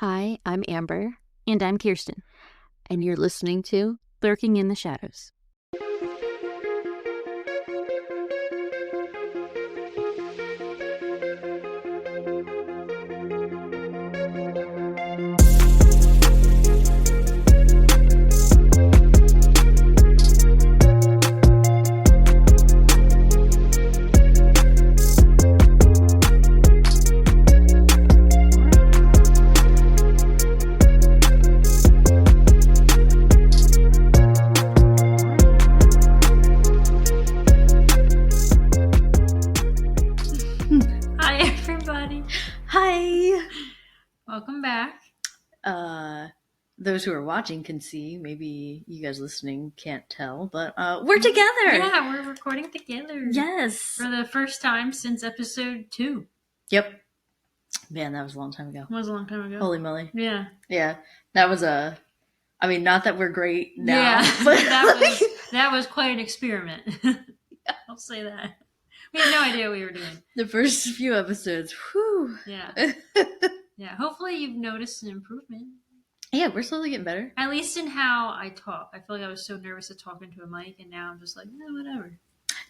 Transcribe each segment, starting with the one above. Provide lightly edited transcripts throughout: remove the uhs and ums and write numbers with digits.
Hi, I'm Amber, And I'm Kirsten. and you're listening to Lurking in the Shadows. Hi, everybody. Hi! Welcome back. Those who are watching can see. Maybe you guys listening can't tell, but we're together! Yeah, we're recording together. Yes! For the first time since episode 2. Yep. Man, that was a long time ago. It was a long time ago. Holy moly. Yeah. Yeah. That was not that we're great now. Yeah, But that was quite an experiment. I'll say that. We had no idea what we were doing. The first few episodes, whew. Yeah. Yeah, hopefully you've noticed an improvement. Yeah, we're slowly getting better. At least in how I talk. I feel like I was so nervous to talk into a mic, and now I'm just like, whatever.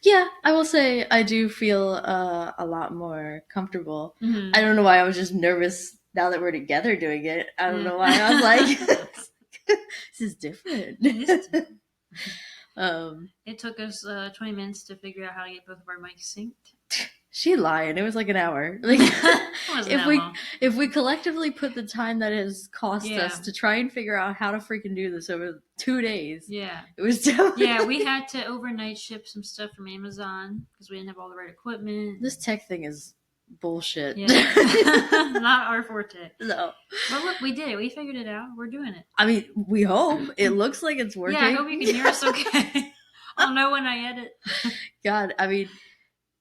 Yeah, I will say I do feel a lot more comfortable. Mm-hmm. I don't know why I was just nervous now that we're together doing it. I don't know why I was like, this is different. It is different. It took us 20 minutes to figure out how to get both of our mics synced. She lying. It was like an hour. Like if we collectively put the time that it has cost us to try and figure out how to freaking do this over 2 days. Yeah. It was definitely... Yeah, we had to overnight ship some stuff from Amazon because we didn't have all the right equipment. This tech thing is bullshit. Yeah. Not our forte. No. But look, we did it. We figured it out. We're doing it. I mean, we hope. It looks like it's working. Yeah, I hope you can hear us okay. I'll know when I edit. God, I mean,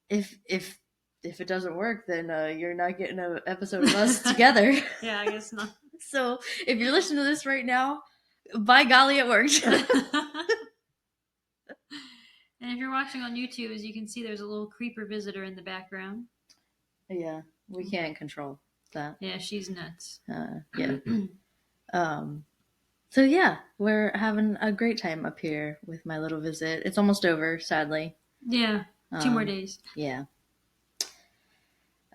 if it doesn't work, then you're not getting an episode of us together. Yeah, I guess not. So if you're listening to this right now, by golly, it worked. And if you're watching on YouTube, as you can see, there's a little creeper visitor in the background. Yeah, we can't control that. Yeah, she's nuts. Yeah. So yeah, we're having a great time up here with my little visit. It's almost over, sadly. Yeah, 2 more days. Yeah.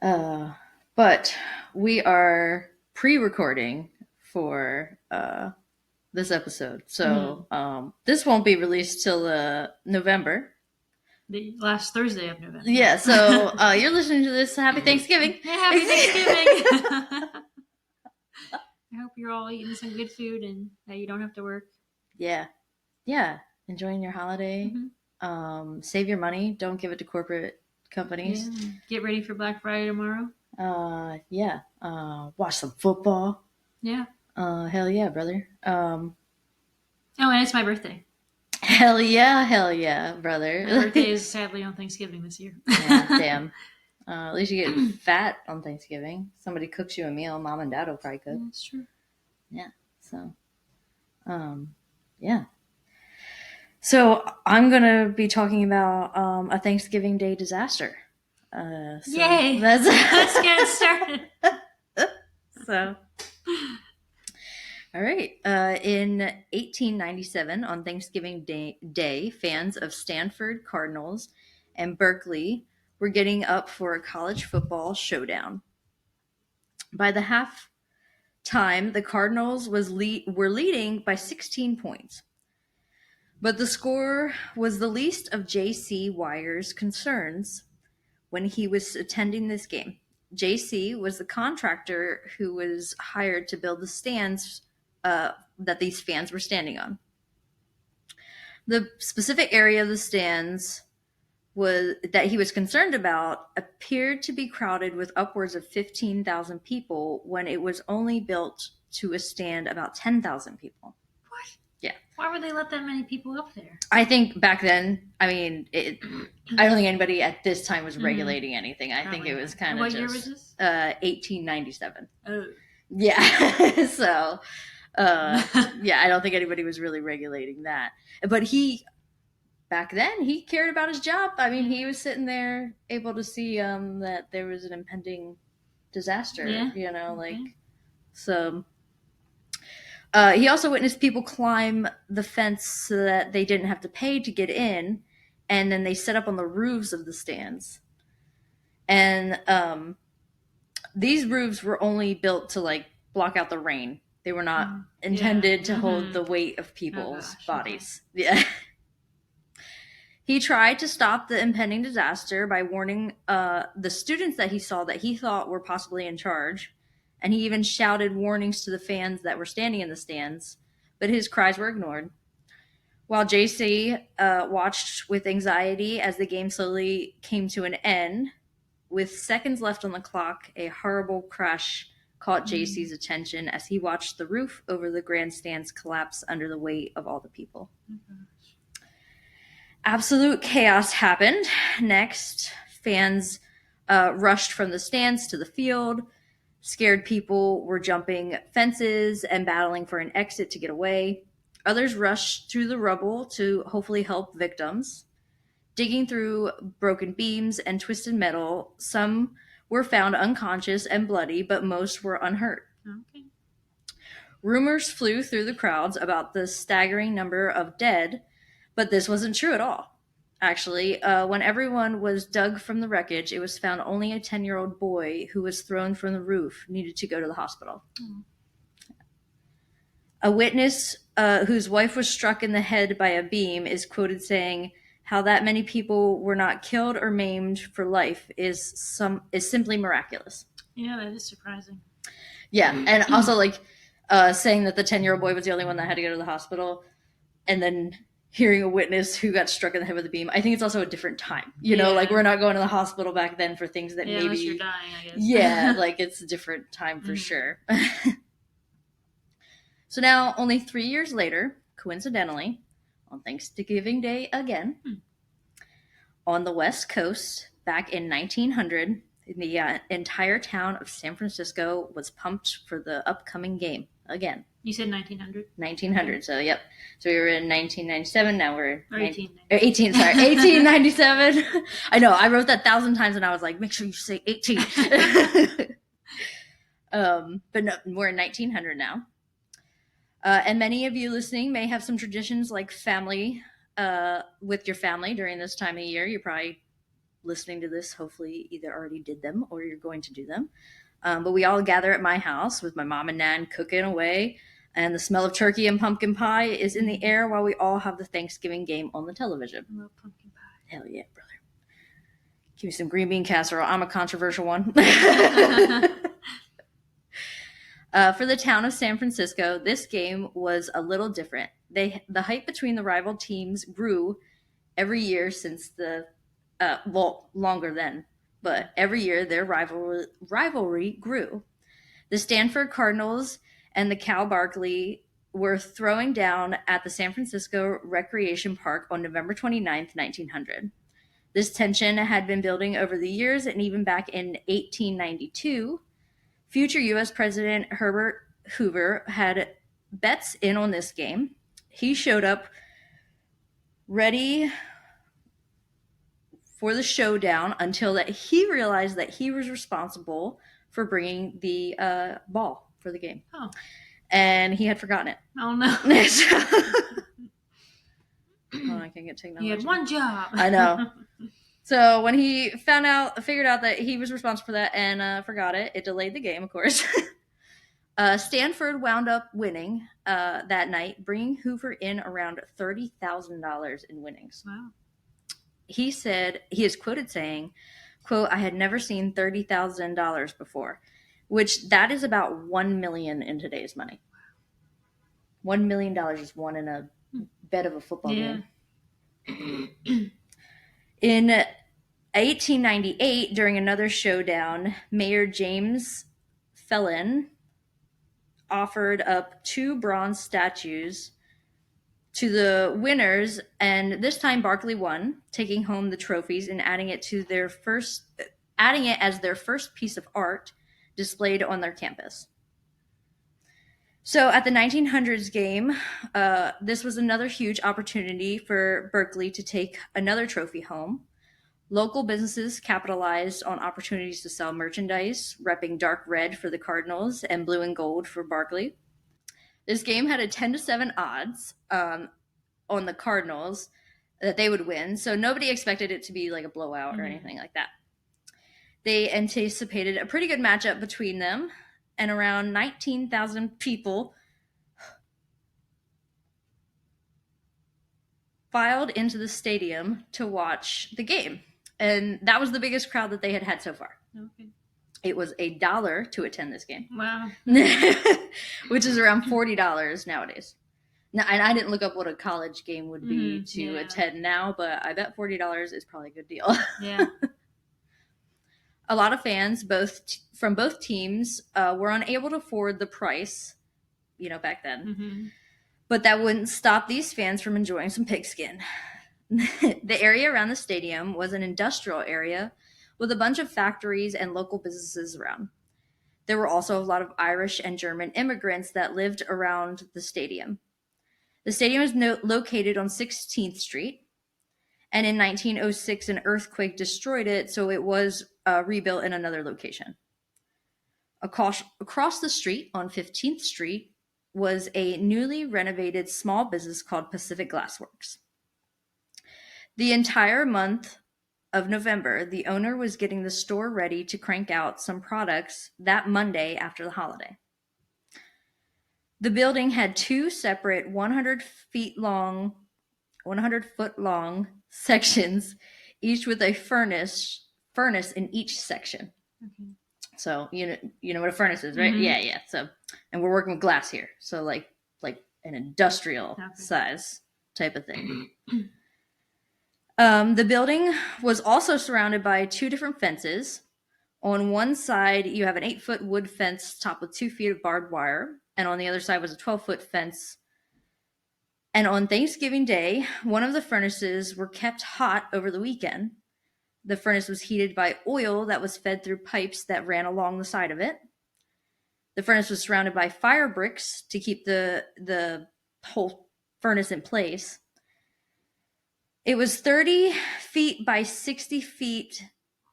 But we are pre-recording for this episode. So this won't be released till November. The last Thursday of November. Yeah, so you're listening to this. Happy Thanksgiving. Yeah, happy Thanksgiving. I hope you're all eating some good food and that you don't have to work. Yeah. Yeah. Enjoying your holiday. Mm-hmm. Save your money. Don't give it to corporate companies. Yeah. Get ready for Black Friday tomorrow. Yeah. Watch some football. Yeah. Hell yeah, brother. Oh, and it's my birthday. Hell yeah, brother. My birthday is sadly on Thanksgiving this year. Yeah, damn. At least you get fat on Thanksgiving. Somebody cooks you a meal. Mom and Dad will probably cook. That's true. Yeah. So, yeah. So I'm gonna be talking about a Thanksgiving Day disaster. Yay! Let's get started. So, all right. In 1897, on Thanksgiving Day, fans of Stanford Cardinals and Berkeley were getting up for a college football showdown. By the half time, the Cardinals were leading by 16 points. But the score was the least of J.C. Wyer's concerns when he was attending this game. J.C. was the contractor who was hired to build the stands that these fans were standing on. The specific area of the stands that he was concerned about appeared to be crowded with upwards of 15,000 people when it was only built to withstand about 10,000 people. What? Yeah. Why would they let that many people up there? I think back then, I mean, I don't think anybody at this time was regulating anything. I think it was kind of just... What year was this? 1897. Oh. Yeah. So, yeah, I don't think anybody was really regulating that. But back then, he cared about his job. I mean, he was sitting there able to see that there was an impending disaster, So he also witnessed people climb the fence so that they didn't have to pay to get in, and then they set up on the roofs of the stands. And these roofs were only built to like block out the rain. They were not intended to hold the weight of people's bodies. Okay. Yeah. He tried to stop the impending disaster by warning the students that he saw that he thought were possibly in charge. And he even shouted warnings to the fans that were standing in the stands, but his cries were ignored. While JC watched with anxiety as the game slowly came to an end, with seconds left on the clock, a horrible crash caught JC's attention as he watched the roof over the grandstands collapse under the weight of all the people. Absolute chaos happened. Next, fans rushed from the stands to the field. Scared people were jumping fences and battling for an exit to get away. Others rushed through the rubble to hopefully help victims. Digging through broken beams and twisted metal, some were found unconscious and bloody, but most were unhurt. Okay. Rumors flew through the crowds about the staggering number of dead, but this wasn't true at all. Actually, when everyone was dug from the wreckage, it was found only a 10-year-old boy who was thrown from the roof needed to go to the hospital. A witness whose wife was struck in the head by a beam is quoted saying, "How that many people were not killed or maimed for life is simply miraculous." Yeah, that is surprising. Yeah, and also like saying that the 10-year-old boy was the only one that had to go to the hospital, and then hearing a witness who got struck in the head with a beam. I think it's also a different time. You know, like we're not going to the hospital back then for things that maybe unless you're dying, I guess. Yeah, like it's a different time for sure. So now, only 3 years later, coincidentally, on Thanksgiving Day again, on the West Coast, back in 1900, the entire town of San Francisco was pumped for the upcoming game again. You said 1900? 1900, so yep. So we were in 1997, now we're... 1897. I know, I wrote that 1,000 times and I was like, make sure you say 18. But no, we're in 1900 now. And many of you listening may have some traditions like family with your family during this time of year. You're probably listening to this, hopefully either already did them or you're going to do them. But we all gather at my house with my mom and Nan cooking away, and the smell of turkey and pumpkin pie is in the air while we all have the Thanksgiving game on the television. I love pumpkin pie. Hell yeah, brother. Give me some green bean casserole. I'm a controversial one. For the town of San Francisco, this game was a little different. The hype between the rival teams grew every year since longer then, but every year their rivalry grew. The Stanford Cardinals and the Cal Barkley were throwing down at the San Francisco Recreation Park on November 29th, 1900. This tension had been building over the years, and even back in 1892, future U.S. President Herbert Hoover had bets in on this game. He showed up ready for the showdown until that he realized that he was responsible for bringing the ball for the game. Oh. And he had forgotten it. Oh, no. I can get technology. He had one job. I know. So when he figured out that he was responsible for that and forgot it, it delayed the game, of course. Stanford wound up winning that night, bringing Hoover in around $30,000 in winnings. Wow. He is quoted saying, quote, "I had never seen $30,000 before," which that is about $1 million in today's money. $1 million is won in a bet of a football game. In 1898, during another showdown, Mayor James Phelan offered up 2 bronze statues to the winners, and this time Barkley won, taking home the trophies and adding it as their first piece of art displayed on their campus. So at the 1900s game, this was another huge opportunity for Berkeley to take another trophy home. Local businesses capitalized on opportunities to sell merchandise, repping dark red for the Cardinals and blue and gold for Barkley. This game had a 10-7 odds on the Cardinals that they would win, so nobody expected it to be like a blowout or anything like that. They anticipated a pretty good matchup between them, and around 19,000 people filed into the stadium to watch the game. And that was the biggest crowd that they had had so far. Okay. It was $1 to attend this game. Wow. Which is around $40 nowadays. Now, and I didn't look up what a college game would be to attend now, but I bet $40 is probably a good deal. Yeah. A lot of fans, from both teams, were unable to afford the price, back then. But that wouldn't stop these fans from enjoying some pigskin. The area around the stadium was an industrial area with a bunch of factories and local businesses around. There were also a lot of Irish and German immigrants that lived around the stadium. The stadium is located on 16th Street, and in 1906 an earthquake destroyed it, so it was rebuilt in another location. Across the street on 15th Street was a newly renovated small business called Pacific Glassworks. The entire month of November, the owner was getting the store ready to crank out some products that Monday after the holiday. The building had two separate 100-foot long sections, each with a furnace in each section. Okay. So you know what a furnace is, right? Yeah. So, and we're working with glass here, so like an industrial size type of thing. The building was also surrounded by two different fences. On one side, you have an 8-foot wood fence topped with 2 feet of barbed wire, and on the other side was a 12-foot fence. And on Thanksgiving Day, one of the furnaces were kept hot over the weekend. The furnace was heated by oil that was fed through pipes that ran along the side of it. The furnace was surrounded by fire bricks to keep the whole furnace in place. It was 30 feet by 60 feet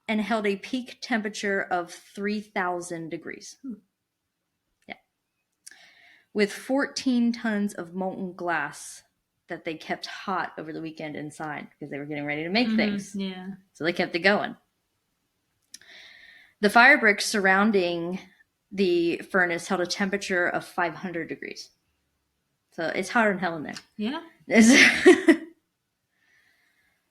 and held a peak temperature of 3,000 degrees. Yeah. With 14 tons of molten glass that they kept hot over the weekend inside because they were getting ready to make things. Yeah. So they kept it going. The fire bricks surrounding the furnace held a temperature of 500 degrees. So it's hotter than hell in there. Yeah.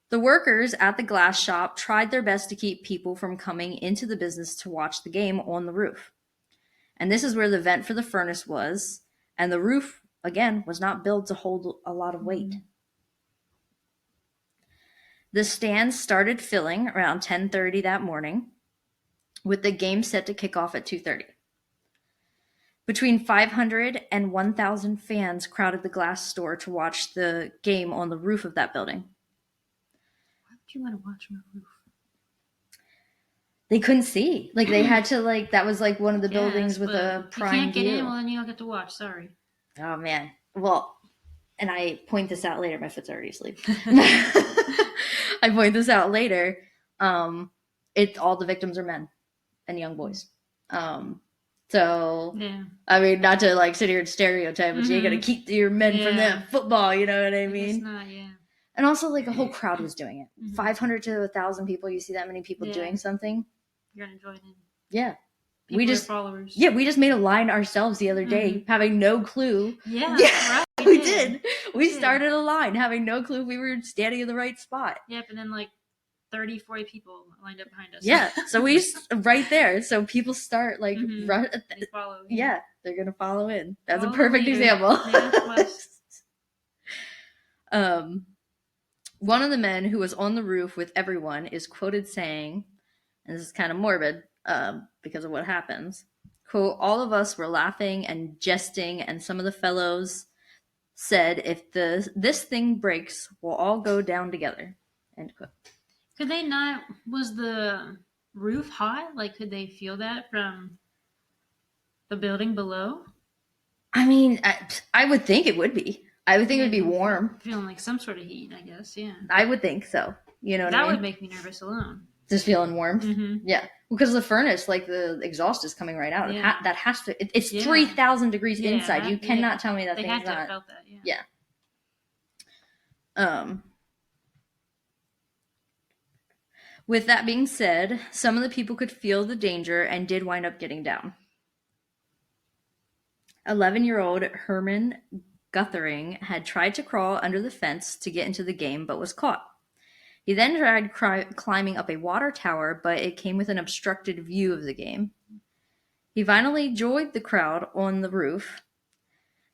The workers at the glass shop tried their best to keep people from coming into the business to watch the game on the roof. And this is where the vent for the furnace was. And the roof, again, was not built to hold a lot of weight. The stands started filling around 10:30 that morning, with the game set to kick off at 2:30. Between 500 and 1,000 fans crowded the glass store to watch the game on the roof of that building. Why would you want to watch on the roof? They couldn't see. Like, they had to, that was, one of the buildings with a prime view. You can't get in, well, then you don't get to watch. Sorry. Oh, man. Well, and I point this out later. My foot's already asleep. I point this out later. All the victims are men and young boys. So, yeah. I mean, not to, sit here and stereotype, but you got to keep your men from that football, you know what I mean? It's not, yeah. And also, a whole crowd was doing it. 500 to 1,000 people, you see that many people doing something. You're going to join in. Yeah. People are followers. Yeah, we just made a line ourselves the other day, having no clue. Yeah, right. We did. We started a line, having no clue if we were standing in the right spot. Yep, and then 30, 40 people lined up behind us. Yeah, so we right there. So people start They follow. Yeah, they're gonna follow in. That's a perfect example. One of the men who was on the roof with everyone is quoted saying, and this is kind of morbid because of what happens, quote, "All of us were laughing and jesting, and some of the fellows said, if this thing breaks, we'll all go down together." End quote. Could they not, was the roof hot? Could they feel that from the building below? I mean, I would think it would be. I would think it would be warm. Feeling some sort of heat, I guess, yeah. I would think so. You know what that I mean? would make me nervous alone. Just feeling warmth. Mm-hmm. Yeah. Because the furnace, like the exhaust is coming right out. Yeah. That has to, it's Yeah. 3,000 degrees Yeah, inside. You cannot yeah. tell me that They thing's had to have not. felt that. Yeah. With that being said, some of the people could feel the danger and did wind up getting down. 11-year-old Herman Guthering had tried to crawl under the fence to get into the game, but was caught. He then tried climbing up a water tower, but it came with an obstructed view of the game. He finally joined the crowd on the roof.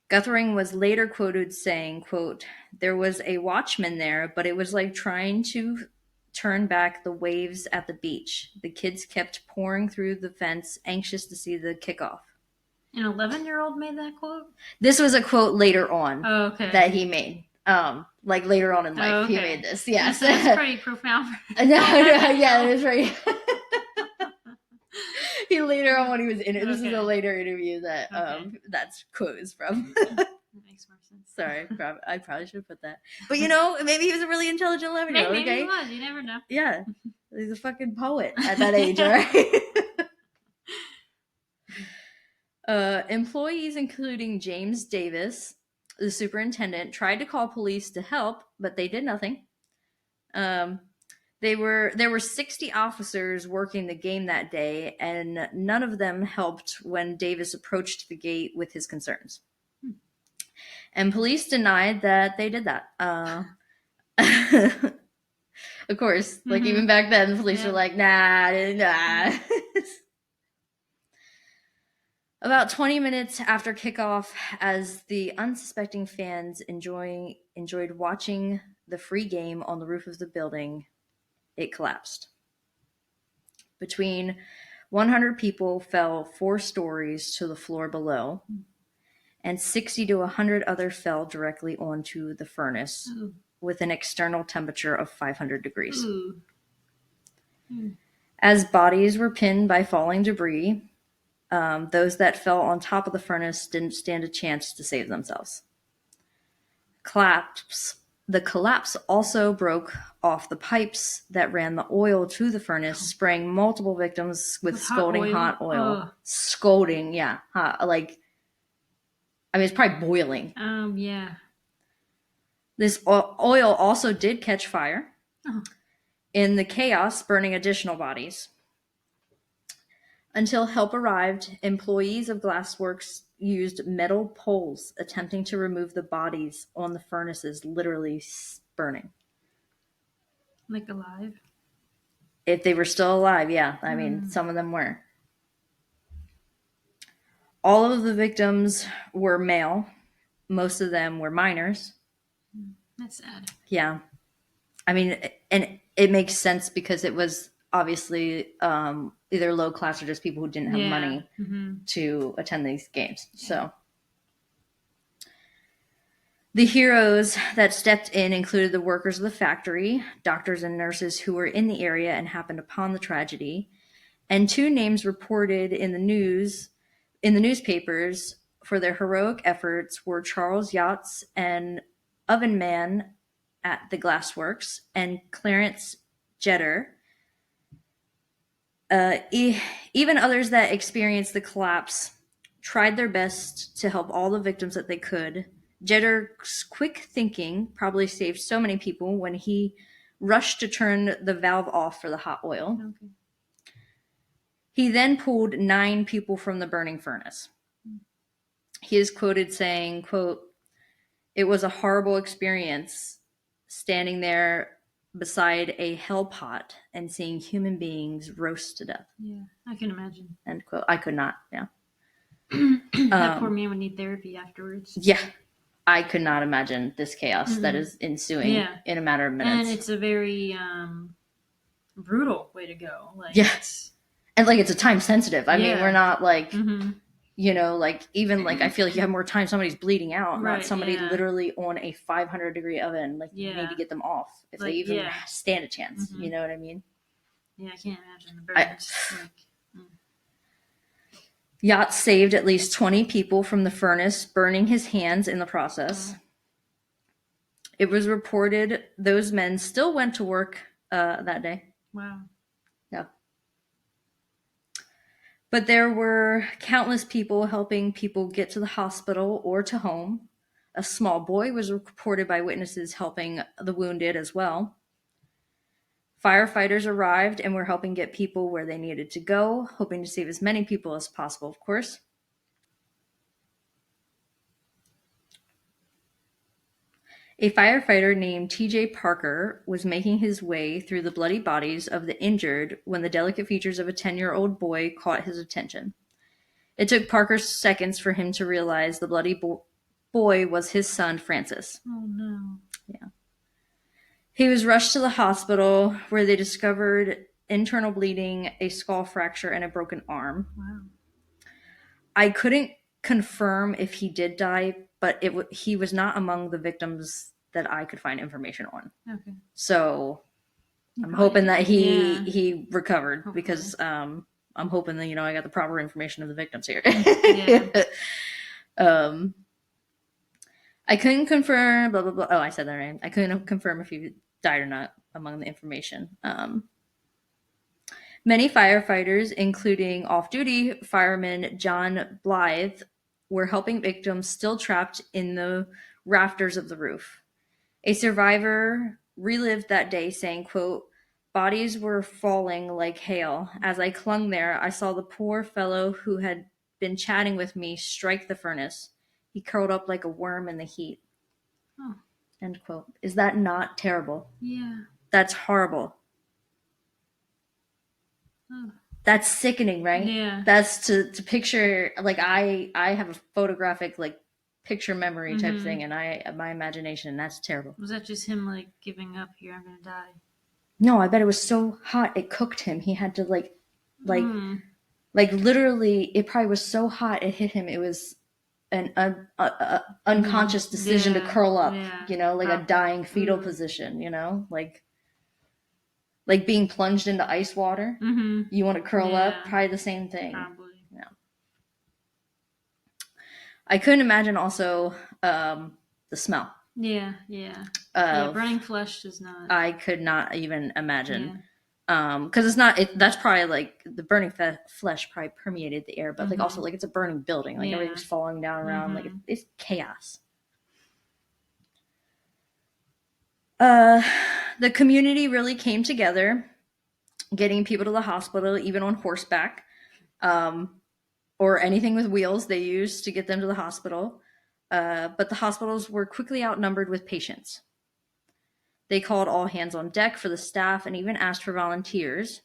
Guthering was later quoted saying, quote, "There was a watchman there, but it was like trying to turn back the waves at the beach. The kids kept pouring through the fence, anxious to see the kickoff." An 11-year-old made that quote? This was a quote later on that he made. Like later on in life, he made this. Yes, that's pretty profound. Yeah, it is right. He later on when he was in it. This is a later interview that that's quote is from. That makes more sense. Sorry, I probably should have put that. But you know, maybe he was a really intelligent 11-year-old. Maybe okay, he was. You never know. Yeah, he's a fucking poet at that age, right? Employees, including James Davis, the superintendent, tried to call police to help, but they did nothing. There were 60 officers working the game that day, and none of them helped when Davis approached the gate with his concerns. And police denied that they did that. Of course, like even back then, the police were like, nah. About 20 minutes after kickoff, as the unsuspecting fans enjoyed watching the free game on the roof of the building, it collapsed. Between 100 people fell 4 stories to the floor below, and 60 to 100 others fell directly onto the furnace with an external temperature of 500 degrees. As bodies were pinned by falling debris, those that fell on top of the furnace didn't stand a chance to save themselves. The collapse also broke off the pipes that ran the oil to the furnace, spraying multiple victims with scalding hot oil. Scalding, yeah. Like, I mean, it's probably boiling. Yeah. This oil also did catch fire in the chaos, burning additional bodies. Until help arrived, employees of glassworks used metal poles attempting to remove the bodies on the furnaces, literally burning. Like alive? If they were still alive, yeah. I mean, some of them were. All of the victims were male. Most of them were minors. That's sad. Yeah. I mean, and it makes sense because it was obviously either low class or just people who didn't have money to attend these games. So the heroes that stepped in included the workers of the factory, doctors and nurses who were in the area and happened upon the tragedy, and 2 names reported in the newspapers for their heroic efforts were Charles Yachts, an oven man at the glassworks, and Clarence Jeter. Even others that experienced the collapse tried their best to help all the victims that they could. Jetter's quick thinking probably saved so many people when he rushed to turn the valve off for the hot oil. Okay. He then pulled 9 people from the burning furnace. He is quoted saying, quote, "It was a horrible experience standing there beside a hell pot and seeing human beings roast to death." Yeah, I can imagine. End quote. I could not, yeah. That poor man would need therapy afterwards. Yeah. I could not imagine this chaos that is ensuing in a matter of minutes. And it's a very brutal way to go. Like, yes. And like it's a time sensitive. I mean, we're not like, you know, like even like I feel like you have more time somebody's bleeding out, not somebody literally on a 500 degree oven. Like you need to get them off if they even stand a chance. You know what I mean? Yeah, I can't imagine the burns. Yacht saved at least 20 people from the furnace, burning his hands in the process. It was reported those men still went to work that day. Wow. Yeah. But there were countless people helping people get to the hospital or to home. A small boy was reported by witnesses helping the wounded as well. Firefighters arrived and were helping get people where they needed to go, hoping to save as many people as possible, of course. A firefighter named T.J. Parker was making his way through the bloody bodies of the injured when the delicate features of a 10-year-old boy caught his attention. It took Parker seconds for him to realize the bloody boy was his son, Francis. Oh, no. Yeah. He was rushed to the hospital where they discovered internal bleeding, a skull fracture, and a broken arm. Wow. I couldn't confirm if he did die, but he was not among the victims that I could find information on. Okay. So I'm hoping that he Yeah. he recovered. Hopefully. Because I'm hoping that I got the proper information of the victims here. Yeah. I couldn't confirm blah blah blah. Oh, I said that right. I couldn't confirm if he died or not among the information. Many firefighters, including off-duty fireman John Blythe, were helping victims still trapped in the rafters of the roof. A survivor relived that day saying, quote, "Bodies were falling like hail. As I clung there, I saw the poor fellow who had been chatting with me strike the furnace. He curled up like a worm in the heat." Oh. End quote. Is that not terrible? Yeah. That's horrible. Oh. That's sickening, right? Yeah. That's to picture, like, I have a photographic, like, picture memory type Mhm. thing, and my imagination, that's terrible. Was that just him, like, giving up here? I'm gonna die. No, I bet it was so hot it cooked him. He had to like Mm. literally, it probably was so hot it hit him. It was an unconscious decision to Yeah. curl up, Yeah. like a dying fetal Mm. position, like being plunged into ice water. Mm-hmm. You want to curl up, Yeah. probably the same thing. Probably. I couldn't imagine also the smell. Yeah. Yeah. Burning flesh does not. I could not even imagine. Because it's not. That's probably like the burning flesh probably permeated the air, but like also like it's a burning building, like everything's falling down around, like it's chaos. The community really came together, getting people to the hospital, even on horseback, or anything with wheels they used to get them to the hospital. But the hospitals were quickly outnumbered with patients. They called all hands on deck for the staff and even asked for volunteers.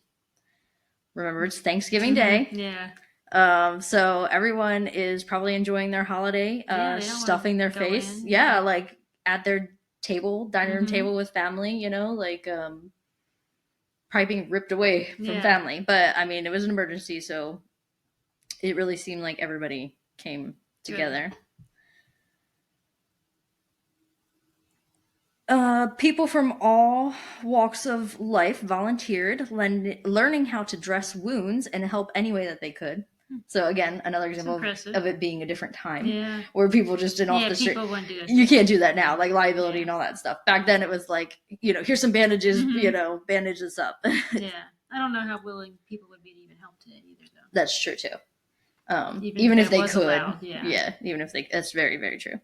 Remember, it's Thanksgiving Day. Yeah. So everyone is probably enjoying their holiday, stuffing their face. Yeah, like at their table, dining room table with family, like probably being ripped away from family. But I mean, it was an emergency, so it really seemed like everybody came together. People from all walks of life volunteered, learning how to dress wounds and help any way that they could. So again, another example of it being a different time, where people just didn't off the street. You can't do that now, like liability and all that stuff. Back then, it was like, here's some bandages, bandage this up. Yeah, I don't know how willing people would be to even help today either, though. That's true too. Even if they could, allowed, even if they, that's very, very true.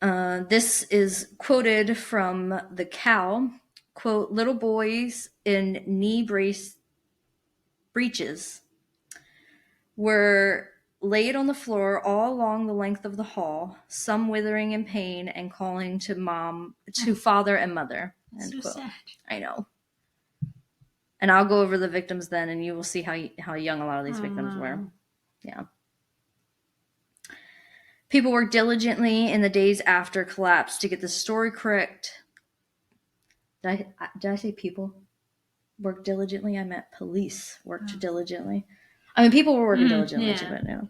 This is quoted from the Cal, quote, "Little boys in knee breeches were laid on the floor all along the length of the hall, some withering in pain and calling to father and mother." That's so sad. I know. And I'll go over the victims then, and you will see how young a lot of these victims were. Yeah. People worked diligently in the days after collapse to get the story correct. Did I say people worked diligently? I meant police worked diligently. I mean, people were working diligently too, but no.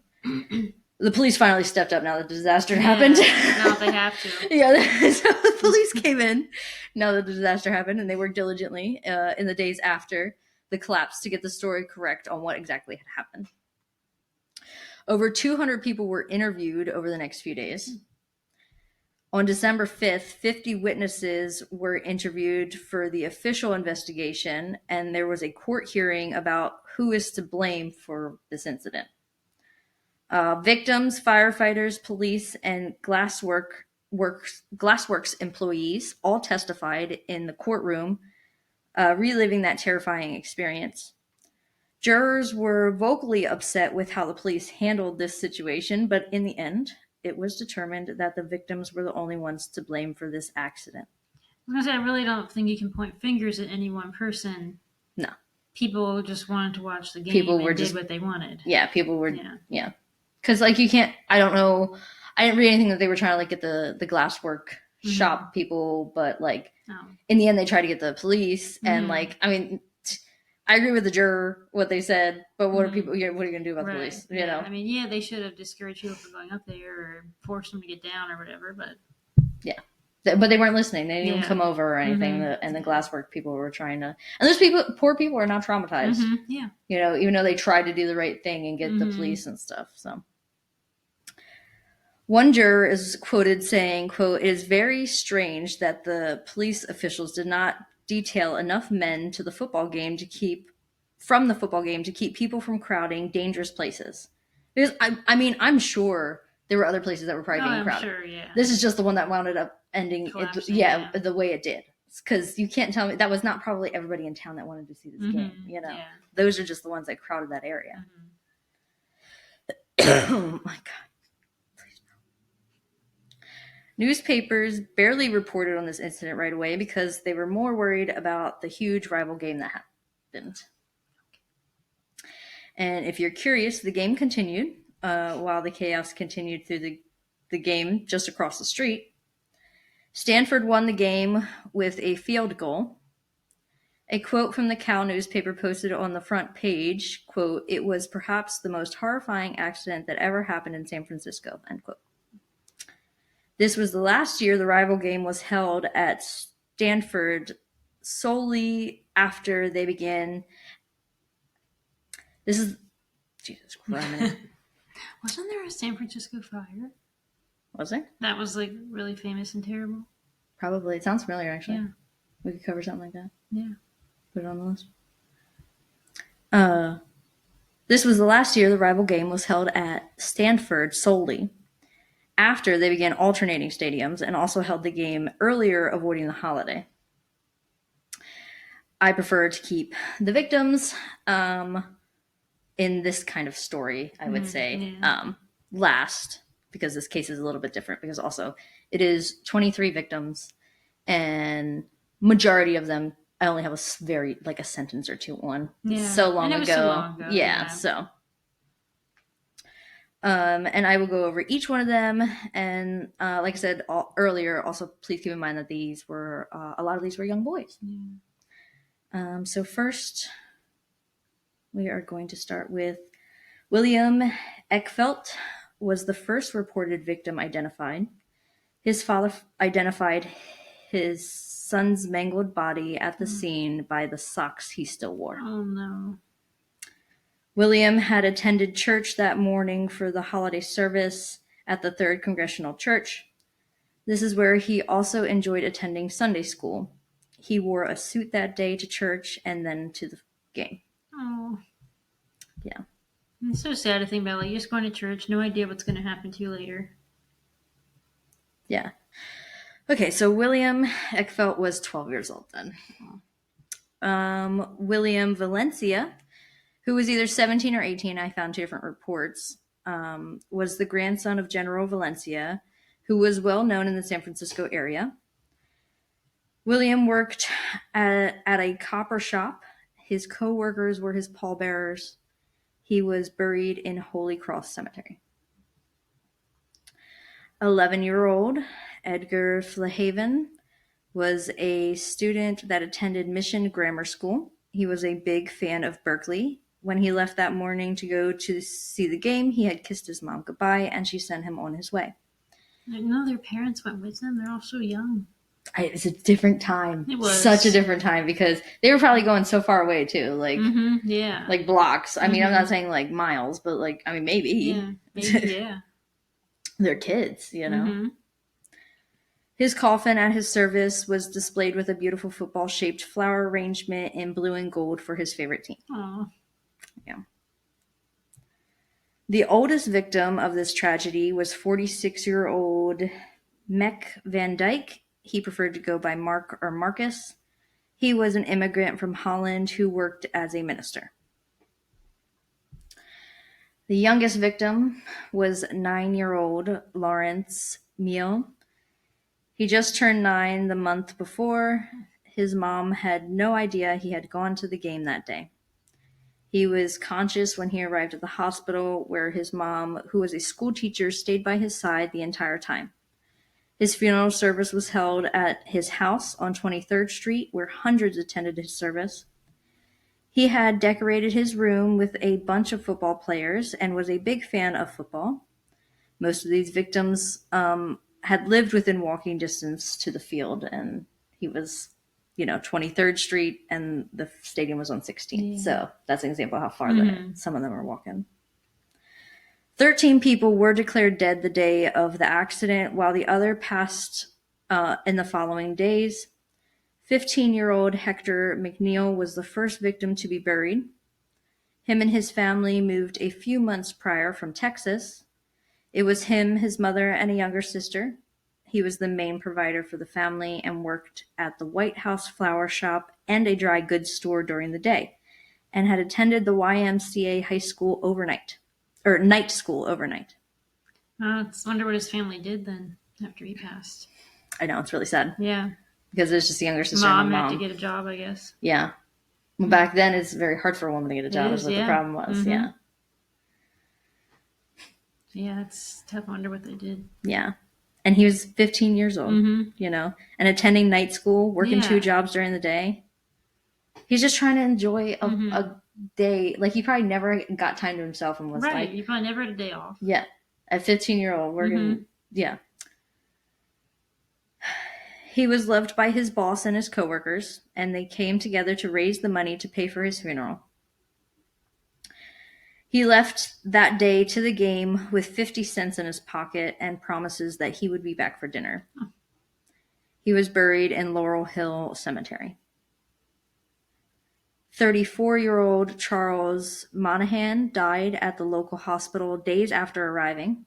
The police finally stepped up now that the disaster happened. Now they have to. So the police came in now that the disaster happened, and they worked diligently in the days after the collapse to get the story correct on what exactly had happened. Over 200 people were interviewed over the next few days. On December 5th, 50 witnesses were interviewed for the official investigation, and there was a court hearing about who is to blame for this incident. Victims, firefighters, police, and glassworks employees all testified in the courtroom, reliving that terrifying experience. Jurors were vocally upset with how the police handled this situation, but in the end, it was determined that the victims were the only ones to blame for this accident. Because I really don't think you can point fingers at any one person. No. People just wanted to watch the game People were and just did what they wanted. Yeah, people were. Yeah. Because, like, you can't. I don't know. I didn't read anything that they were trying to, like, get the glasswork shop people, but, like, in the end, they tried to get the police. And, like, I mean, I agree with the juror, what they said, but what are people, what are you going to do about the police? You know? I mean, they should have discouraged people from going up there or forced them to get down or whatever, but. Yeah. But they weren't listening. They didn't even come over or anything. And the glasswork people were trying to. And those people, poor people, are now traumatized. Yeah. You know, even though they tried to do the right thing and get the police and stuff. So. One juror is quoted saying, quote, "It is very strange that the police officials did not detail enough men to the football game to keep people from crowding dangerous places." Because, I mean, I'm sure there were other places that were probably being crowded. Sure, yeah. This is just the one that wound up ending the way it did. Because you can't tell me that was not probably everybody in town that wanted to see this game. You know, those are just the ones that crowded that area. Oh my God. Newspapers barely reported on this incident right away because they were more worried about the huge rival game that happened. And if you're curious, the game continued while the chaos continued through the game just across the street. Stanford won the game with a field goal. A quote from the Cal newspaper posted on the front page, quote, "It was perhaps the most horrifying accident that ever happened in San Francisco," end quote. This was the last year the rival game was held at Stanford solely after they began. This is Jesus Christ. Wasn't there a San Francisco fire? Was there? That was like really famous and terrible. Probably. It sounds familiar, actually. Yeah. We could cover something like that. Yeah. Put it on the list. This was the last year the rival game was held at Stanford solely after they began alternating stadiums and also held the game earlier, avoiding the holiday. I prefer to keep the victims in this kind of story, I would say, last, because this case is a little bit different, because also it is 23 victims, and majority of them I only have a sentence or two on. So long ago. So. And I will go over each one of them. And like I said earlier, also please keep in mind that these were, a lot of these were young boys. So first, we are going to start with William Eckfeldt was the first reported victim identified. His father identified his son's mangled body at the scene by the socks he still wore. Oh, no. William had attended church that morning for the holiday service at the 3rd Congressional Church. This is where he also enjoyed attending Sunday school. He wore a suit that day to church and then to the game. Oh. Yeah. It's so sad to think about, like, you're just going to church, no idea what's going to happen to you later. Yeah. Okay, so William Eckfeldt was 12 years old then. William Valencia, who was either 17 or 18, I found two different reports, was the grandson of General Valencia, who was well known in the San Francisco area. William worked at a copper shop. His co-workers were his pallbearers. He was buried in Holy Cross Cemetery. 11-year-old Edgar Flahaven was a student that attended Mission Grammar School. He was a big fan of Berkeley. When he left that morning to go to see the game, he had kissed his mom goodbye, and she sent him on his way. No, their parents went with them. They're all so young. It's a different time. It was. Such a different time, because they were probably going so far away, too. Like, like blocks. I mean, I'm not saying, like, miles, but, like, I mean, maybe. Yeah, maybe, yeah. They're kids, you know? His coffin at his service was displayed with a beautiful football-shaped flower arrangement in blue and gold for his favorite team. Aw. Yeah. The oldest victim of this tragedy was 46-year-old Mech Van Dyke. He preferred to go by Mark or Marcus. He was an immigrant from Holland who worked as a minister. The youngest victim was 9-year-old Lawrence Meal. He just turned 9 the month before. His mom had no idea he had gone to the game that day. He was conscious when he arrived at the hospital, where his mom, who was a school teacher, stayed by his side the entire time. His funeral service was held at his house on 23rd Street, where hundreds attended his service. He had decorated his room with a bunch of football players and was a big fan of football. Most of these victims had lived within walking distance to the field, and he was, 23rd Street, and the stadium was on 16th. Yeah. So that's an example of how far some of them were walking. 13 people were declared dead the day of the accident, while the other passed in the following days. 15-year-old Hector McNeil was the first victim to be buried. Him and his family moved a few months prior from Texas. It was him, his mother, and a younger sister. He was the main provider for the family and worked at the White House flower shop and a dry goods store during the day, and had attended the YMCA high school night school overnight. I wonder what his family did then after he passed. I know, it's really sad. Yeah. Because it's just the younger sister mom and mom. Had to get a job, I guess. Yeah. Well, back then, it's very hard for a woman to get a job, is what the problem was. Mm-hmm. Yeah. Yeah, it's tough. I wonder what they did. Yeah. And he was 15 years old, and attending night school, working 2 jobs during the day. He's just trying to enjoy a day. Like, he probably never got time to himself and was right. You probably never had a day off. Yeah. At 15-year-old, working. Yeah. He was loved by his boss and his coworkers, and they came together to raise the money to pay for his funeral. He left that day to the game with 50 cents in his pocket and promises that he would be back for dinner. Oh. He was buried in Laurel Hill Cemetery. 34-year-old Charles Monahan died at the local hospital days after arriving.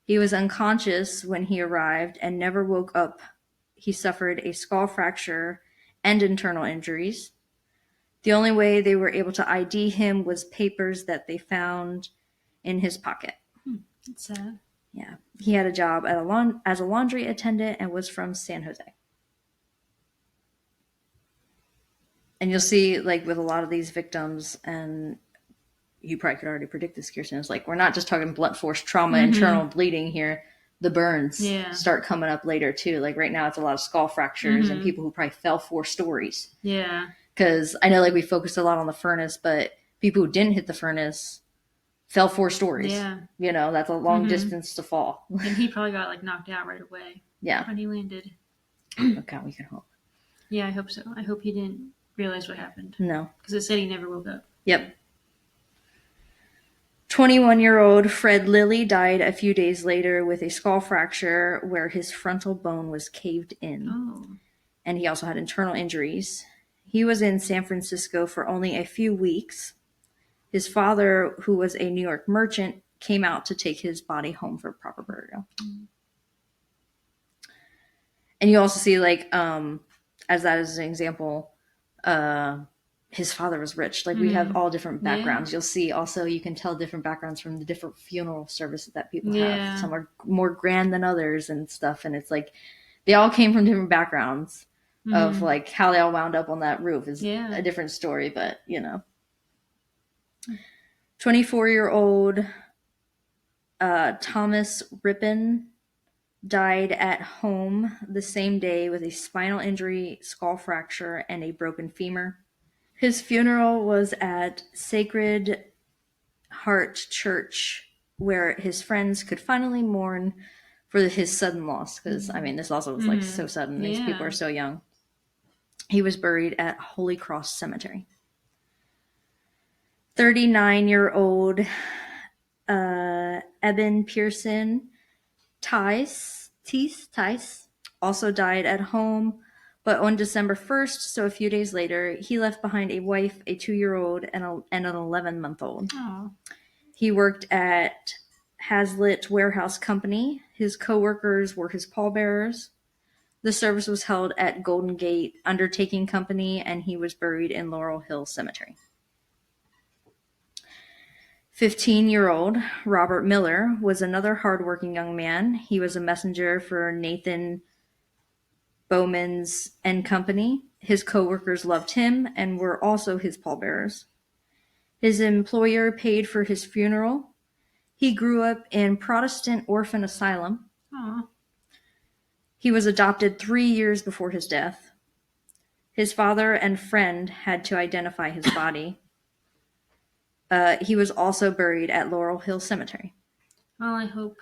He was unconscious when he arrived and never woke up. He suffered a skull fracture and internal injuries. The only way they were able to ID him was papers that they found in his pocket. That's sad. Yeah. He had a job as a laundry attendant and was from San Jose. And you'll see, like, with a lot of these victims, and you probably could already predict this, Kirsten, it's like, we're not just talking blunt force trauma, internal bleeding here. The burns start coming up later, too. Like, right now, it's a lot of skull fractures and people who probably fell 4 stories. Yeah. Because I know, like, we focused a lot on the furnace, but people who didn't hit the furnace fell 4 stories. Yeah. That's a long distance to fall. And he probably got, like, knocked out right away. Yeah. When he landed. Oh, God, we can hope. Yeah, I hope so. I hope he didn't realize what happened. No. Because it said he never woke up. Yep. 21-year-old Fred Lilly died a few days later with a skull fracture where his frontal bone was caved in. Oh. And he also had internal injuries. He was in San Francisco for only a few weeks. His father, who was a New York merchant, came out to take his body home for proper burial. And you also see, like, as that is an example, his father was rich. Like, we have all different backgrounds. You'll see also, you can tell different backgrounds from the different funeral services that people have. Some are more grand than others and stuff. And it's like, they all came from different backgrounds of, like, how they all wound up on that roof is a different story, but, 24-year-old Thomas Rippon died at home the same day with a spinal injury, skull fracture, and a broken femur. His funeral was at Sacred Heart Church, where his friends could finally mourn for his sudden loss. Because, I mean, this also was, like, so sudden. These people are so young. He was buried at Holy Cross Cemetery. 39-year-old Eben Pearson Tice also died at home. But on December 1st, so a few days later, he left behind a wife, a 2-year-old, and an 11-month-old. Oh. He worked at Hazlitt Warehouse Company. His co-workers were his pallbearers. The service was held at Golden Gate Undertaking Company, and he was buried in Laurel Hill Cemetery. 15-year-old Robert Miller was another hardworking young man. He was a messenger for Nathan Bowman's and Company. His co-workers loved him and were also his pallbearers. His employer paid for his funeral. He grew up in Protestant orphan asylum. Oh. He was adopted 3 years before his death. His father and friend had to identify his body. He was also buried at Laurel Hill Cemetery. Well, I hope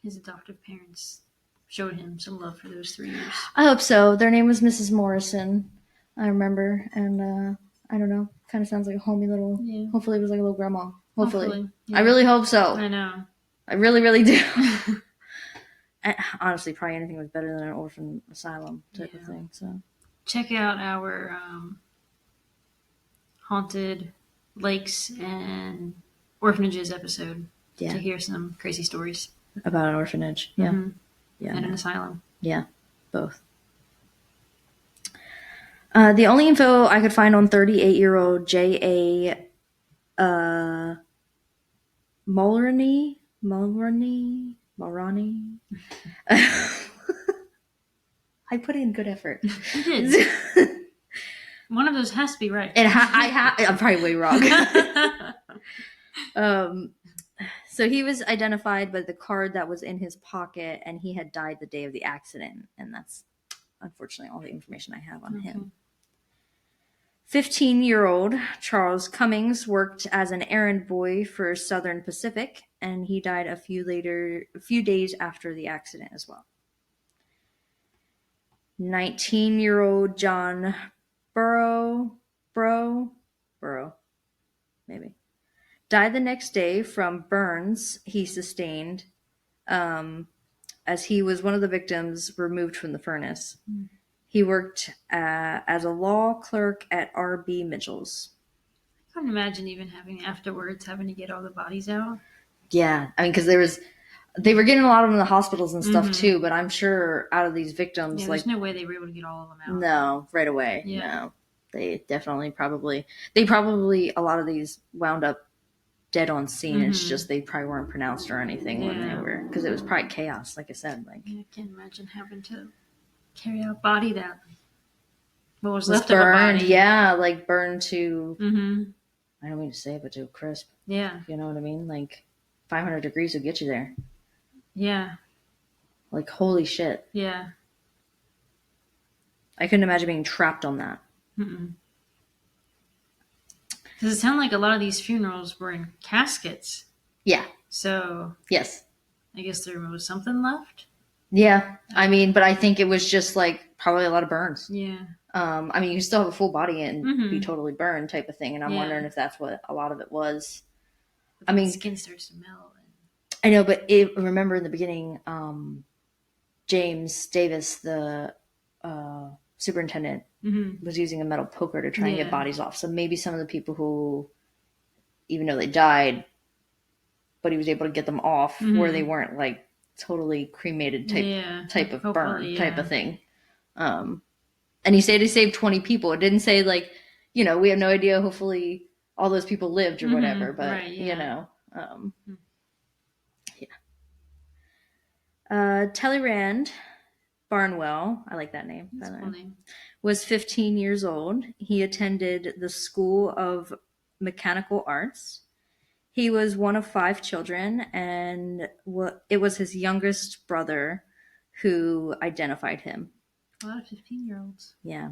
his adoptive parents showed him some love for those 3 years. I hope so. Their name was Mrs. Morrison, I remember. And I don't know. Kind of sounds like a homey little... Yeah. Hopefully it was like a little grandma. Hopefully. Yeah. I really hope so. I know. I really, really do. Honestly, probably anything was better than an orphan asylum type of thing. So check out our haunted lakes and orphanages episode to hear some crazy stories about an orphanage. Yeah. Mm-hmm. Yeah. And an asylum. Yeah. Both. The only info I could find on 38-year-old J.A. Mulroney. I put in good effort. You did. One of those has to be right. I'm probably way wrong. So he was identified by the card that was in his pocket, and he had died the day of the accident. And that's unfortunately all the information I have on him. 15-year-old Charles Cummings worked as an errand boy for Southern Pacific, and he died a few days after the accident as well. 19-year-old John Burrow, maybe, died the next day from burns he sustained as he was one of the victims removed from the furnace. He worked as a law clerk at R.B. Mitchell's. I couldn't imagine even having to get all the bodies out. Yeah, I mean, because they were getting a lot of them in the hospitals and stuff too, but I'm sure out of these victims, there's no way they were able to get all of them out. No, right away. Yeah. No. They definitely a lot of these wound up dead on scene. It's just they probably weren't pronounced or anything when they were, because it was probably chaos, like I said. Like, I can't imagine having to carry out a body that was left burned, of a body. Yeah, like burned to, I don't mean to say it, but to a crisp. Yeah. You know what I mean? Like 500 degrees will get you there. Yeah. Like, holy shit. Yeah. I couldn't imagine being trapped on that. Does it sound like a lot of these funerals were in caskets? Yeah. So. Yes. I guess there was something left? Yeah. I mean, but I think it was just like probably a lot of burns. Yeah. I mean, you can still have a full body and be totally burned type of thing. And I'm wondering if that's what a lot of it was. I mean, skin starts to melt. I know, but remember in the beginning, James Davis, the superintendent, was using a metal poker to try and get bodies off. So maybe some of the people who, even though they died, but he was able to get them off where they weren't like totally cremated type of burn type of thing. And he said he saved 20 people. It didn't say like, we have no idea. Hopefully all those people lived or whatever, but Talleyrand Barnwell, I like that name, by the way, was 15 years old. He attended the School of Mechanical Arts. He was one of 5 children, and it was his youngest brother who identified him. A lot of 15-year-olds. Yeah.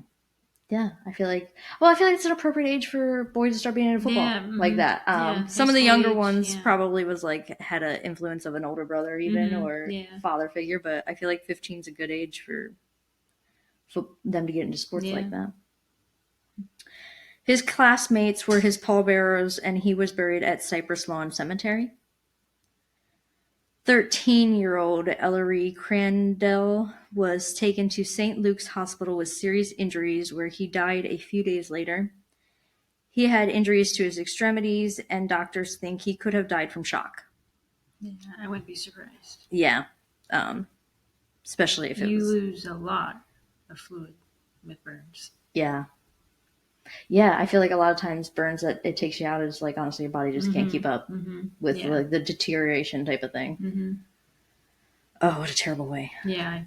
Yeah, I feel like it's an appropriate age for boys to start being into football like that. Some of the younger ones probably was like had an influence of an older brother even or father figure, but I feel like 15 is a good age for them to get into sports like that. His classmates were his pallbearers, and he was buried at Cypress Lawn Cemetery. 13-year-old Ellery Crandell was taken to St. Luke's Hospital with serious injuries, where he died a few days later. He had injuries to his extremities, and doctors think he could have died from shock. Yeah, I wouldn't be surprised. Yeah, especially if you lose a lot of fluid with burns. Yeah, I feel like a lot of times burns that it takes you out is like, honestly, your body just can't keep up with like the deterioration type of thing. Oh, what a terrible way. Yeah.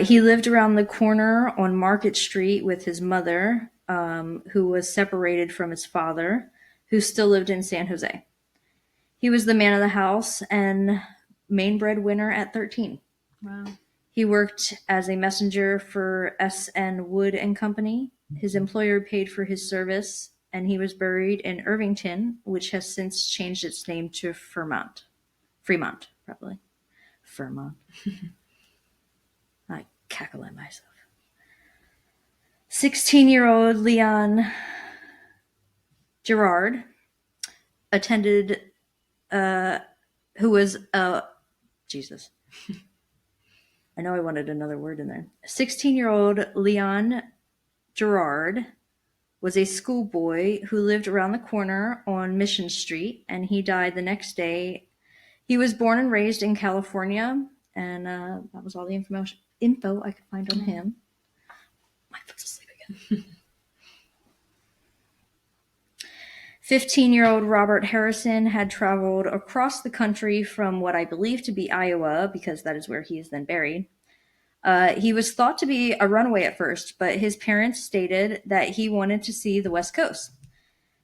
He lived around the corner on Market Street with his mother, who was separated from his father, who still lived in San Jose. He was the man of the house and main breadwinner at 13. Wow. He worked as a messenger for S.N. Wood and Company. His employer paid for his service, and he was buried in Irvington, which has since changed its name to Fremont, probably. Fremont. I cackle at myself. 16-year-old Leon Gerard attended, who was, Jesus. I know I wanted another word in there. 16-year-old Leon Gerard was a schoolboy who lived around the corner on Mission Street, and he died the next day. He was born and raised in California, and that was all the info I could find on him. My foot's asleep again. 15-year-old Robert Harrison had traveled across the country from what I believe to be Iowa, because that is where he is then buried. He was thought to be a runaway at first, but his parents stated that he wanted to see the West Coast.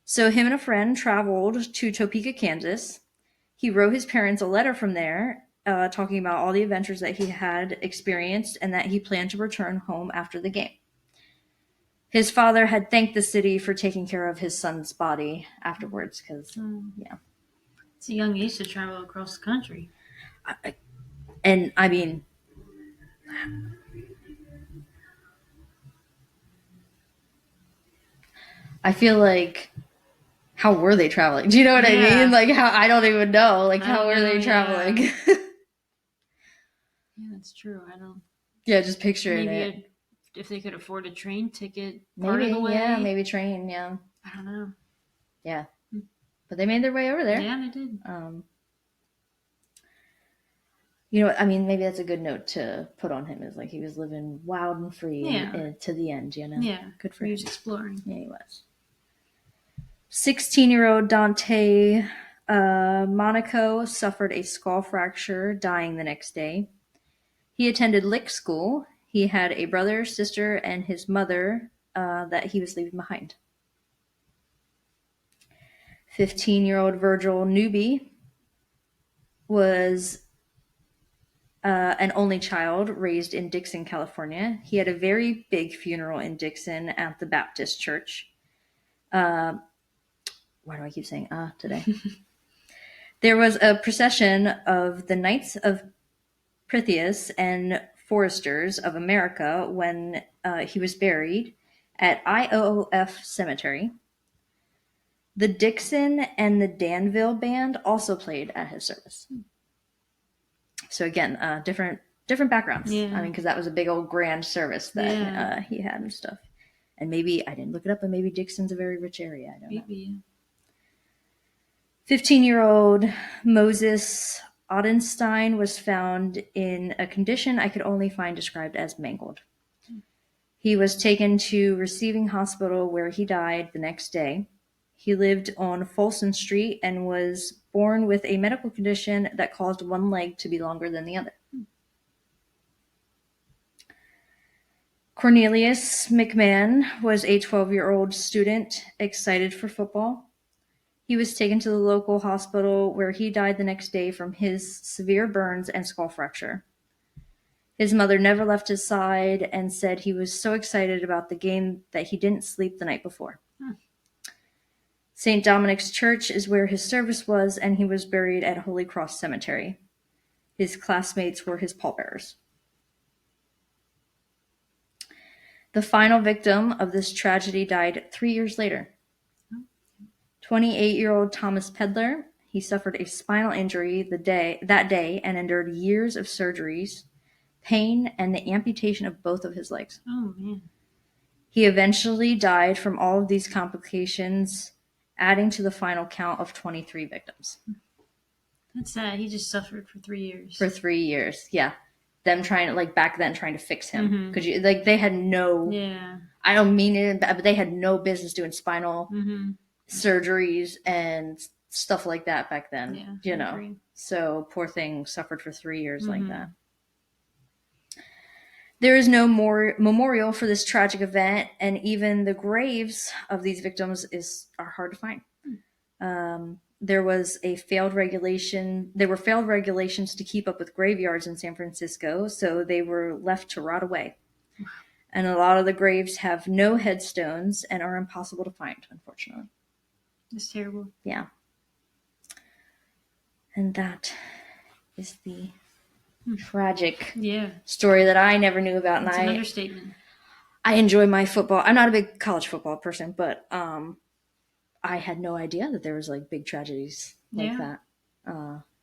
So him and a friend traveled to Topeka, Kansas. He wrote his parents a letter from there, talking about all the adventures that he had experienced and that he planned to return home after the game. His father had thanked the city for taking care of his son's body afterwards, because, It's a young age to travel across the country. And I mean, I feel like, how were they traveling? Do you know what I mean? Like, how, I don't even know. Like, how were they traveling? Yeah, that's true. I don't. Yeah, just picturing it. If they could afford a train ticket, maybe, maybe train, yeah. I don't know. Yeah. But they made their way over there. Yeah, they did. You know what, I mean, maybe that's a good note to put on him, is like he was living wild and free and to the end, you know? Yeah. Good for him. He was exploring. Yeah, he was. 16-year-old Dante Monaco suffered a skull fracture, dying the next day. He attended Lick School. He had a brother, sister, and his mother that he was leaving behind. 15-year-old Virgil Newby was an only child raised in Dixon, California. He had a very big funeral in Dixon at the Baptist Church. Why do I keep saying today? There was a procession of the Knights of Pythias and Foresters of America when he was buried at IOF Cemetery. The Dixon and the Danville Band also played at his service. So again, different backgrounds. Yeah. I mean, because that was a big old grand service that he had and stuff. And maybe, I didn't look it up, but maybe Dixon's a very rich area. I don't know. Maybe. 15-year-old Moses Odenstein was found in a condition I could only find described as mangled. He was taken to Receiving Hospital, where he died the next day. He lived on Folsom Street and was born with a medical condition that caused one leg to be longer than the other. Cornelius McMahon was a 12-year-old student excited for football. He was taken to the local hospital, where he died the next day from his severe burns and skull fracture. His mother never left his side and said he was so excited about the game that he didn't sleep the night before. St. Dominic's Church is where his service was, and he was buried at Holy Cross Cemetery. His classmates were his pallbearers. The final victim of this tragedy died 3 years later. 28-year-old Thomas Pedler. He suffered a spinal injury that day and endured years of surgeries, pain, and the amputation of both of his legs. Oh, man. He eventually died from all of these complications, adding to the final count of 23 victims. That's sad. He just suffered for 3 years. For 3 years, yeah. Them trying to, like, back then, trying to fix him. Mhm. Because, like, they had no... Yeah. I don't mean it, but they had no business doing spinal surgeries and stuff like that back then. Yeah, you I know. agree. So, poor thing suffered for 3 years like that. There is no more memorial for this tragic event, and even the graves of these victims are hard to find. There was a failed regulation. There were failed regulations to keep up with graveyards in San Francisco, so they were left to rot away. Wow. And a lot of the graves have no headstones and are impossible to find, unfortunately. It's terrible. Yeah. And that is the tragic story that I never knew about. It's an understatement. I enjoy my football. I'm not a big college football person, but I had no idea that there was like big tragedies like that,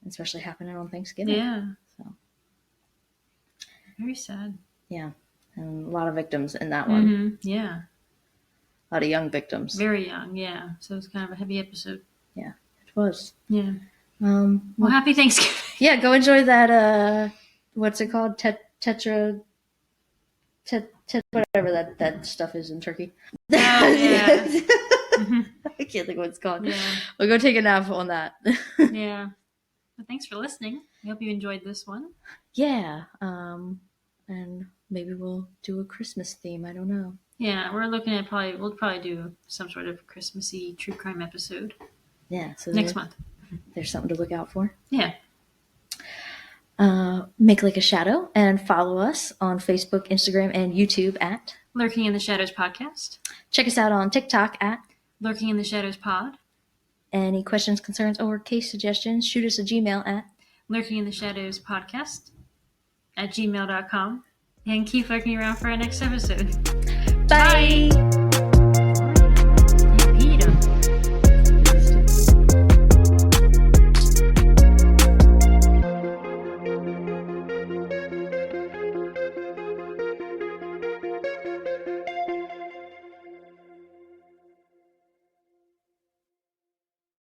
especially happening on Thanksgiving. Yeah. So very sad. Yeah, and a lot of victims in that one. Yeah. A lot of young victims. Very young. Yeah. So it's kind of a heavy episode. Yeah, it was. Yeah. Well, happy Thanksgiving. Yeah, go enjoy that. What's it called? Tetra. Whatever that stuff is in Turkey. Oh, yeah. I can't think what it's called. Yeah. We'll go take a nap on that. Yeah. Well, thanks for listening. I hope you enjoyed this one. Yeah. And maybe we'll do a Christmas theme. I don't know. Yeah, we're looking at we'll probably do some sort of Christmassy true crime episode. Yeah. So next month. There's something to look out for. Yeah. Make like a shadow and follow us on Facebook, Instagram, and YouTube at Lurking in the Shadows Podcast. Check us out on TikTok at Lurking in the Shadows Pod. Any questions, concerns, or case suggestions, shoot us a Gmail at Lurking in the Shadows Podcast at gmail.com. And keep lurking around for our next episode. Bye.